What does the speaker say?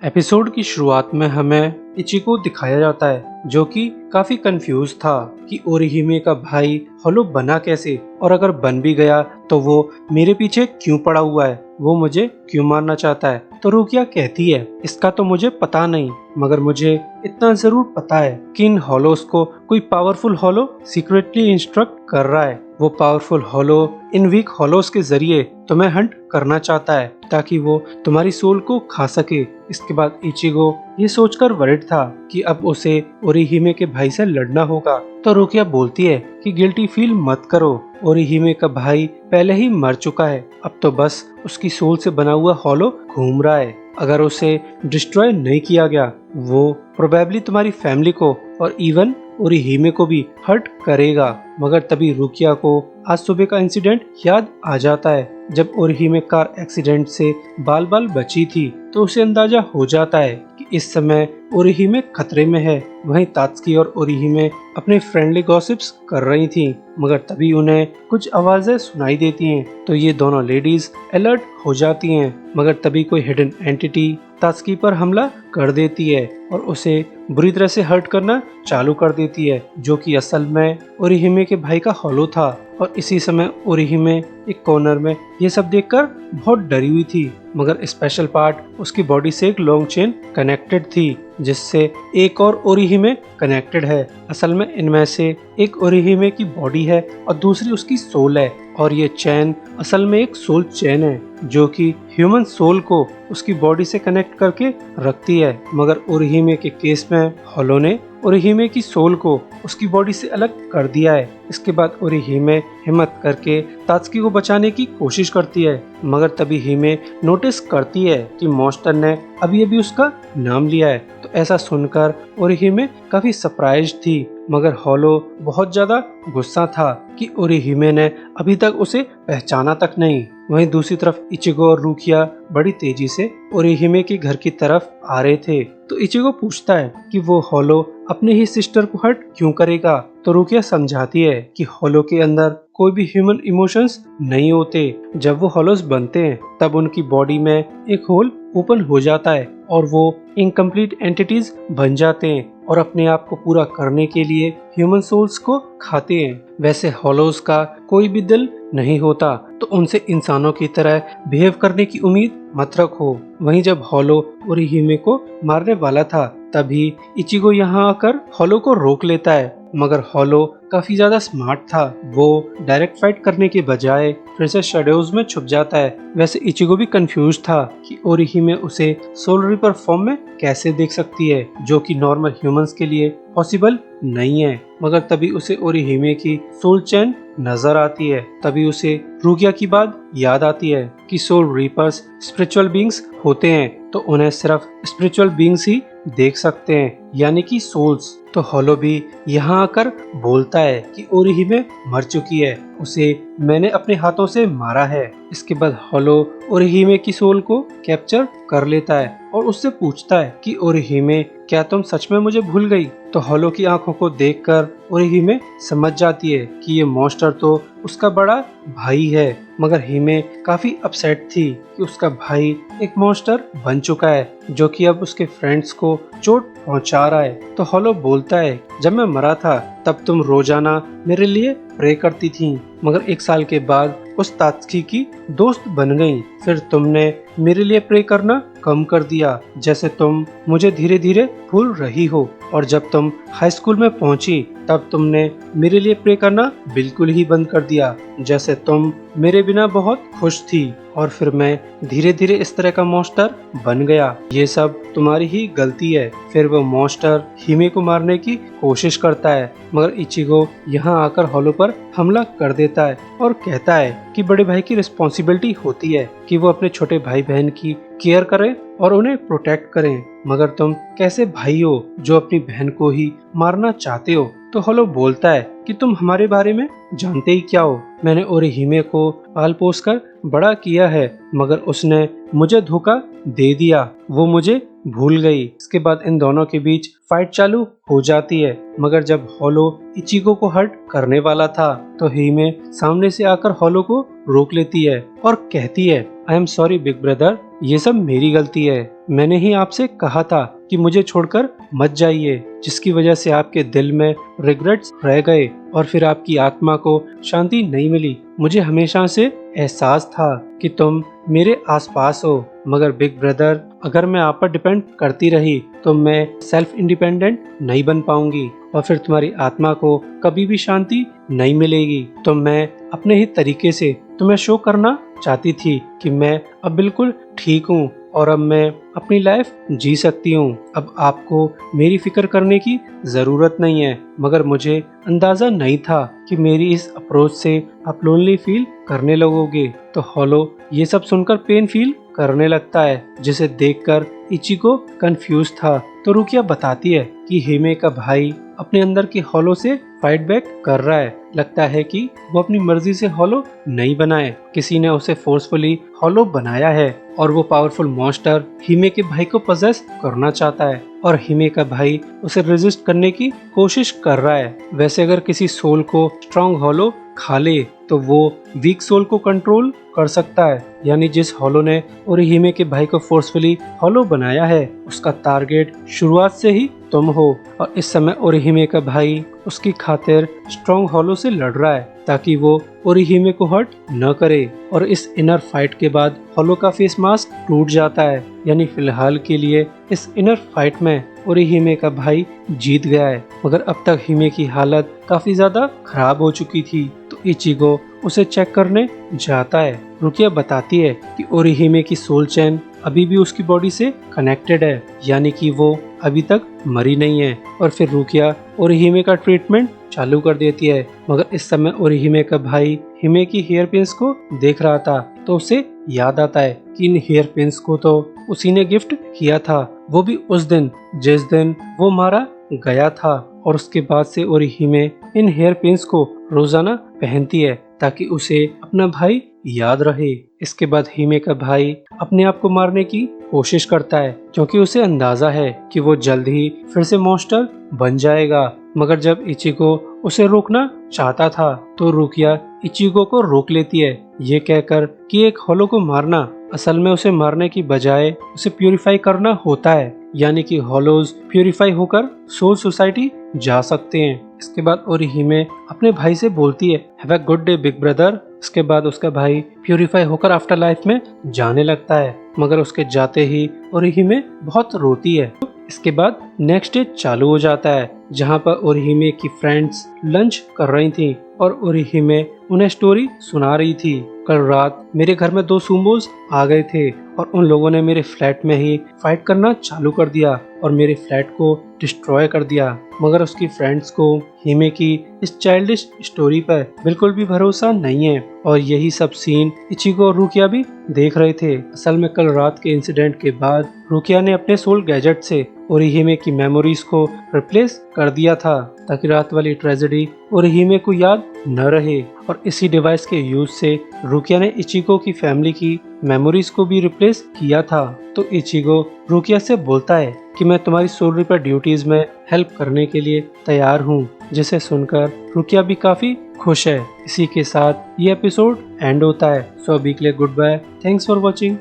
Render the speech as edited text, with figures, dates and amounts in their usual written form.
Episode की शुरुआत में हमें इचिको दिखाया जाता है जो कि काफी कंफ्यूज था कि ओरिहिमे का भाई होलो बना कैसे, और अगर बन भी गया तो वो मेरे पीछे क्यों पड़ा हुआ है, वो मुझे क्यों मारना चाहता है। तो रुकिया कहती है इसका तो मुझे पता नहीं, मगर मुझे इतना जरूर पता है कि इन होलोस को कोई पावरफुल होलो सीक्रेटली इंस्ट्रक्ट कर रहा है। वो पावरफुल होलो इन वीक होलोस के जरिए तुम्हें हंट करना चाहता है ताकि वो तुम्हारी सोल को खा सके। इसके बाद इचिगो ये सोचकर वरिड था कि अब उसे ओरिहिमे के भाई से लड़ना होगा। तो रुकिया बोलती है कि गिल्टी फील मत करो, ओरिहिमे का भाई पहले ही मर चुका है, अब तो बस उसकी सोल से बना हुआ होलो घूम रहा है। अगर उसे डिस्ट्रॉय नहीं किया गया वो प्रोबेबली तुम्हारी फैमिली को और इवन ओरिहिमे को भी हर्ट करेगा। मगर तभी रुकिया को आज सुबह का इंसिडेंट याद आ जाता है। जब ओरिहिमे कार एक्सीडेंट से बाल बाल बची थी तो उसे अंदाजा हो जाता है कि इस समय ओरिहिमे खतरे में है। वहीं तात्सुकी और ओरिहिमे अपने फ्रेंडली गॉसिप्स कर रही थी, मगर तभी उन्हें कुछ आवाजें सुनाई देती हैं। तो ये दोनों लेडीज अलर्ट हो जाती हैं, मगर तभी कोई हिडन एंटिटी तात्सुकी पर हमला कर देती है और उसे बुरी तरह से हर्ट करना चालू कर देती है, जो कि असल में ओरिहिमे के भाई का होलो था। और इसी समय ओरिहिमे एक कॉर्नर में ये सब देखकर बहुत डरी हुई थी, मगर स्पेशल पार्ट उसकी बॉडी से एक लॉन्ग चेन कनेक्टेड थी जिससे एक और ओरिहिमे कनेक्टेड है। असल में इनमें से एक ओरिहिमे की बॉडी है और दूसरी उसकी सोल है, और ये चैन असल में एक सोल चैन है जो कि ह्यूमन सोल को उसकी बॉडी से कनेक्ट करके रखती है। मगर ओरिहिमे के केस में होलो ने ओरिहिमे की सोल को उसकी बॉडी से अलग कर दिया है। इसके बाद ओरिहिमे हिम्मत करके तात्सुकी को बचाने की कोशिश करती है, मगर तभी हिमे नोटिस करती है कि मॉन्स्टर ने अभी अभी उसका नाम लिया है। तो ऐसा सुनकर ओरिहिमे काफी सरप्राइज थी, मगर होलो बहुत ज्यादा गुस्सा था कि ओरिहिमे ने अभी तक उसे पहचाना तक नहीं। वहीं दूसरी तरफ इचिगो और रुकिया बड़ी तेजी से ओरिहिमे के घर की तरफ आ रहे थे। तो इचिगो पूछता है कि वो होलो अपने ही सिस्टर को हर्ट क्यों करेगा। तो रुकिया समझाती है कि होलो के अंदर कोई भी ह्यूमन इमोशंस नहीं होते। जब वो होलोस बनते हैं तब उनकी बॉडी में एक होल ओपन हो जाता है और वो इनकम्प्लीट एंटिटीज बन जाते हैं और अपने आप को पूरा करने के लिए ह्यूमन सोल्स को खाते हैं। वैसे होलोस का कोई भी दिल नहीं होता, तो उनसे इंसानों की तरह बिहेव करने की उम्मीद मत रखो। वहीं जब होलो ओरिहिमे को मारने वाला था तभी इचिगो यहाँ आकर होलो को रोक लेता है, मगर होलो काफी ज्यादा स्मार्ट था। वो डायरेक्ट फाइट करने के बजाय फिर से शेडोज में छुप जाता है। वैसे इचिगो भी कंफ्यूज था कि ओरिहिमे उसे सोल रिपर फॉर्म में कैसे देख सकती है, जो कि नॉर्मल ह्यूमंस के लिए पॉसिबल नहीं है। मगर तभी उसे ओरिहिमे की सोल चैन नजर आती है। तभी उसे रुकिया की बात याद आती है कि सोल रीपर्स स्पिरिचुअल बीइंग्स होते हैं, तो उन्हें सिर्फ स्पिरिचुअल बीइंग्स ही देख सकते हैं, यानी कि सोल्स। तो होलो भी यहाँ आकर बोलता है कि ओरिहिमे मर चुकी है, उसे मैंने अपने हाथों से मारा है। इसके बाद होलो ओरिहिमे की सोल को कैप्चर कर लेता है और उससे पूछता है कि ओरिहिमे क्या तुम सच में मुझे भूल गई। तो होलो की आंखों को देखकर ओरिहिमे समझ जाती है कि ये मॉन्स्टर तो उसका बड़ा भाई है। मगर हिमे काफी अपसेट थी कि उसका भाई एक मॉन्स्टर बन चुका है जो कि अब उसके फ्रेंड्स को चोट पहुंचा रहा है। तो होलो बोलता है जब मैं मरा था तब तुम रोजाना मेरे लिए प्रे करती थी, मगर 1 साल के बाद उस तात्सुकी की दोस्त बन गई। फिर तुमने मेरे लिए प्रे करना कम कर दिया, जैसे तुम मुझे धीरे धीरे भूल रही हो। और जब तुम हाई स्कूल में पहुंची तब तुमने मेरे लिए प्रे करना बिल्कुल ही बंद कर दिया, जैसे तुम मेरे बिना बहुत खुश थी। और फिर मैं धीरे धीरे इस तरह का मॉन्स्टर बन गया। ये सब तुम्हारी ही गलती है। फिर वो मॉन्स्टर हिमे को मारने की कोशिश करता है, मगर इचिगो यहाँ आकर होलो पर हमला कर देता है और कहता है कि बड़े भाई की रिस्पॉन्सिबिलिटी होती है कि वो अपने छोटे भाई बहन की केयर करें और उन्हें प्रोटेक्ट करें, मगर तुम कैसे भाई हो जो अपनी बहन को ही मारना चाहते हो। तो होलो बोलता है कि तुम हमारे बारे में जानते ही क्या हो। मैंने ओरिहिमे को पाल पोस कर बड़ा किया है, मगर उसने मुझे धोखा दे दिया, वो मुझे भूल गई। इसके बाद इन दोनों के बीच फाइट चालू हो जाती है, मगर जब होलो इचिगो को हर्ट करने वाला था तो हिमे सामने से आकर होलो को रोक लेती है और कहती है I am sorry big brother, ये सब मेरी गलती है। मैंने ही आपसे कहा था कि मुझे छोड़कर मत जाइए, जिसकी वजह से आपके दिल में रिग्रेट्स रह गए और फिर आपकी आत्मा को शांति नहीं मिली। मुझे हमेशा से एहसास था कि तुम मेरे आसपास हो, मगर बिग ब्रदर अगर मैं आप पर डिपेंड करती रही तो मैं सेल्फ इंडिपेंडेंट नहीं बन पाऊंगी और फिर तुम्हारी आत्मा को कभी भी शांति नहीं मिलेगी। तो मैं अपने ही तरीके से तुम्हें शो करना चाहती थी कि मैं अब बिल्कुल ठीक हूँ और अब मैं अपनी लाइफ जी सकती हूँ। अब आपको मेरी फिक्र करने की जरूरत नहीं है, मगर मुझे अंदाजा नहीं था कि मेरी इस अप्रोच से आप लोनली फील करने लगोगे। तो हॉलो ये सब सुनकर पेन फील करने लगता है, जिसे देखकर इचिको कंफ्यूज था। तो रुकिया बताती है कि हिमे का भाई अपने अंदर की हॉलो से फाइट बैक कर रहा है। लगता है कि वो अपनी मर्जी से हॉलो नहीं बनाए, किसी ने उसे फोर्सफुली हॉलो बनाया है और वो पावरफुल मॉन्स्टर हिमे के भाई को पजेस करना चाहता है और हिमे का भाई उसे रेजिस्ट करने की कोशिश कर रहा है। वैसे अगर किसी सोल को स्ट्रॉन्ग हॉलो खा ले तो वो वीक सोल को कंट्रोल कर सकता है, यानी जिस हॉलो ने ओरिहिमे के भाई को फोर्सफुली हॉलो बनाया है उसका टारगेट शुरुआत से ही तुम हो। और इस समय ओरिहिमे का भाई उसकी खातिर स्ट्रॉन्ग हॉलो से लड़ रहा है ताकि वो ओरिहिमे को हर्ट न करे। और इस इनर फाइट के बाद हॉलो का फेस मास्क टूट जाता है, यानी फिलहाल के लिए इस इनर फाइट में ओरिहिमे का भाई जीत गया है। मगर अब तक हिमे की हालत काफी ज्यादा खराब हो चुकी थी, तो इचिगो उसे चेक करने जाता है। रुकिया बताती है कि ओरिहिमे की सोल चेन अभी भी उसकी बॉडी से कनेक्टेड है, यानी कि वो अभी तक मरी नहीं है। और फिर रुकिया ओरिहिमे का ट्रीटमेंट चालू कर देती है। मगर इस समय ओरिहिमे का भाई हिमे की हेयर पिन्स को देख रहा था, तो उसे याद आता है कि इन हेयर पिन्स को तो उसी ने गिफ्ट किया था, वो भी उस दिन जिस दिन वो मारा गया था। और उसके बाद से ओरिहिमे इन हेयर पिन्स को रोजाना पहनती है ताकि उसे अपना भाई याद रहे। इसके बाद हिमे का भाई अपने आप को मारने की कोशिश करता है, क्योंकि उसे अंदाजा है कि वो जल्द ही फिर से मॉन्स्टर बन जाएगा। मगर जब इचिको उसे रोकना चाहता था तो रुकिया इचिको को रोक लेती है, ये कहकर कि एक हॉलो को मारना असल में उसे मारने की बजाय उसे प्यूरिफाई करना होता है, यानी कि हॉलोज प्यूरिफाई होकर सोल सोसाइटी जा सकते हैं। इसके बाद ओरिहिमे अपने भाई से बोलती है have a good day big brother. इसके बाद उसका भाई प्यूरिफाई होकर आफ्टर लाइफ में जाने लगता है, मगर उसके जाते ही ओरिहिमे बहुत रोती है। इसके बाद नेक्स्ट डे चालू हो जाता है, जहाँ पर ओरिहिमे की फ्रेंड्स लंच कर रही थी और ओरिहिमे उन्हें स्टोरी सुना रही थी। कल रात मेरे घर में 2 सुमोस आ गए थे और उन लोगों ने मेरे फ्लैट में ही फाइट करना चालू कर दिया और मेरे फ्लैट को डिस्ट्रॉय कर दिया। मगर उसकी फ्रेंड्स को हिमे की इस चाइल्डिश स्टोरी पर बिल्कुल भी भरोसा नहीं है और यही सब सीन इचिको और रुकिया भी देख रहे थे। असल में कल रात के इंसिडेंट के बाद रुकिया ने अपने सोल गैजेट से ओरिहिमे की मेमोरीज को रिप्लेस कर दिया था ताकि रात वाली ट्रेजेडी ओरिहिमे को याद न रहे। और इसी डिवाइस के यूज से रुकिया ने इचिको की फैमिली की मेमोरीज को भी रिप्लेस किया था। तो इचिको रुकिया से बोलता है कि मैं तुम्हारी सोल रिपेयर ड्यूटीज में हेल्प करने के लिए तैयार हूँ, जिसे सुनकर रुकिया भी काफी खुश है। इसी के साथ ये एपिसोड एंड होता है। सो अभी के लिए goodbye, thanks for watching.